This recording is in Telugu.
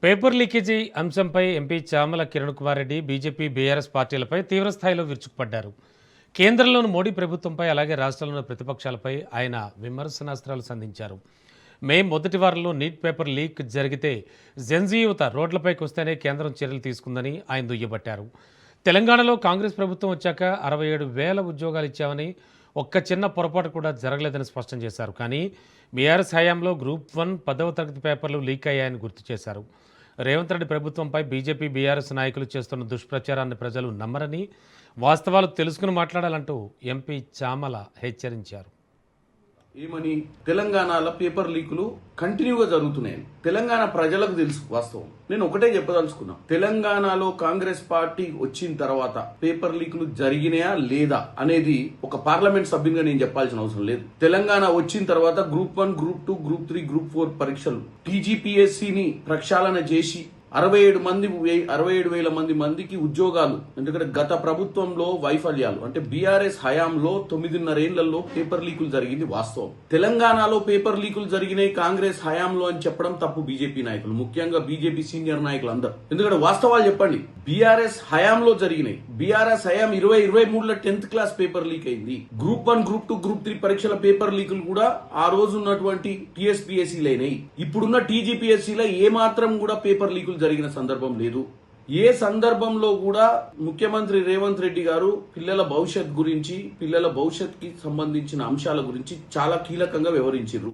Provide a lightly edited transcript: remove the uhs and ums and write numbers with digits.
పేపర్ లీకేజీ అంశంపై MP Chamala Kiran Kumar Reddy BJP BRS పార్టీలపై తీవ్రస్థాయిలో విరుచుకుపడ్డారు. కేంద్రంలోని మోడీ ప్రభుత్వంపై అలాగే రాష్ట్రంలోని ప్రతిపక్షాలపై ఆయన విమర్శనాస్త్రాలు సంధించారు. మే మొదటి వారంలో నీట్ పేపర్ లీక్ జరిగితే జెన్జీ యువత రోడ్లపైకి వస్తేనే కేంద్రం చర్యలు తీసుకుందని ఆయన దుయ్యబట్టారు. తెలంగాణలో కాంగ్రెస్ ప్రభుత్వం వచ్చాక 67,000 ఉద్యోగాలు ఇచ్చామని, ఒక్క చిన్న పొరపాటు కూడా జరగలేదని స్పష్టం చేశారు. కానీ బీఆర్ఎస్ హయాంలో గ్రూప్ 1 10వ తరగతి పేపర్లు లీక్ అయ్యాయని గుర్తు చేశారు. రేవంత్ రెడ్డి ప్రభుత్వంపై బీజేపీ బీఆర్ఎస్ నాయకులు చేస్తున్న దుష్ప్రచారాన్ని ప్రజలు నమ్మరని, వాస్తవాలు తెలుసుకుని మాట్లాడాలంటూ ఎంపీ చామల హెచ్చరించారు. ఏమని తెలంగాణలో పేపర్ లీకులు కంటిన్యూగా జరుగుతున్నాయి. తెలంగాణ ప్రజలకు తెలుసు వాస్తవం. నేను ఒకటే చెప్పదలుచుకున్నా, తెలంగాణలో కాంగ్రెస్ పార్టీ వచ్చిన తర్వాత పేపర్ లీకులు జరిగినాయా లేదా అనేది ఒక పార్లమెంట్ సభ్యునిగా నేను చెప్పాల్సిన అవసరం లేదు. తెలంగాణ వచ్చిన తర్వాత గ్రూప్ 1, గ్రూప్ 2, గ్రూప్ 3, గ్రూప్ 4 పరీక్షలు టీజీపీఎస్సీని ప్రక్షాళన చేసి 67,000 మందికి ఉద్యోగాలు. ఎందుకంటే గత ప్రభుత్వంలో వైఫల్యాలు అంటే బీఆర్ఎస్ హయాంలో 9.5 ఏళ్లలో పేపర్ లీకులు జరిగింది వాస్తవం. తెలంగాణలో పేపర్ లీకులు జరిగినాయి కాంగ్రెస్ హయాంలో అని చెప్పడం తప్పు బీజేపీ నాయకులు, ముఖ్యంగా బీజేపీ సీనియర్ నాయకులు అందరూ. ఎందుకంటే వాస్తవాలు చెప్పండి, బీఆర్ఎస్ హయాంలో జరిగినాయి. బీఆర్ఎస్ హయాం 2023లో 10th క్లాస్ పేపర్ లీక్ అయింది. గ్రూప్ 1, గ్రూప్ 2, గ్రూప్ 3 పరీక్షల పేపర్ లీకులు కూడా ఆ రోజు ఉన్నటువంటి టీఎస్పీఎస్సీలు అయినాయి. ఇప్పుడున్న టీజీపీఎస్సీలో ఏమాత్రం కూడా పేపర్ లీకులు జరిగిన సందర్భం లేదు. ఏ సందర్భంలో కూడా ముఖ్యమంత్రి రేవంత్ రెడ్డి గారు పిల్లల భవిష్యత్ గురించి, పిల్లల భవిష్యత్ కి సంబంధించిన అంశాల గురించి చాలా కీలకంగా వివరించారు.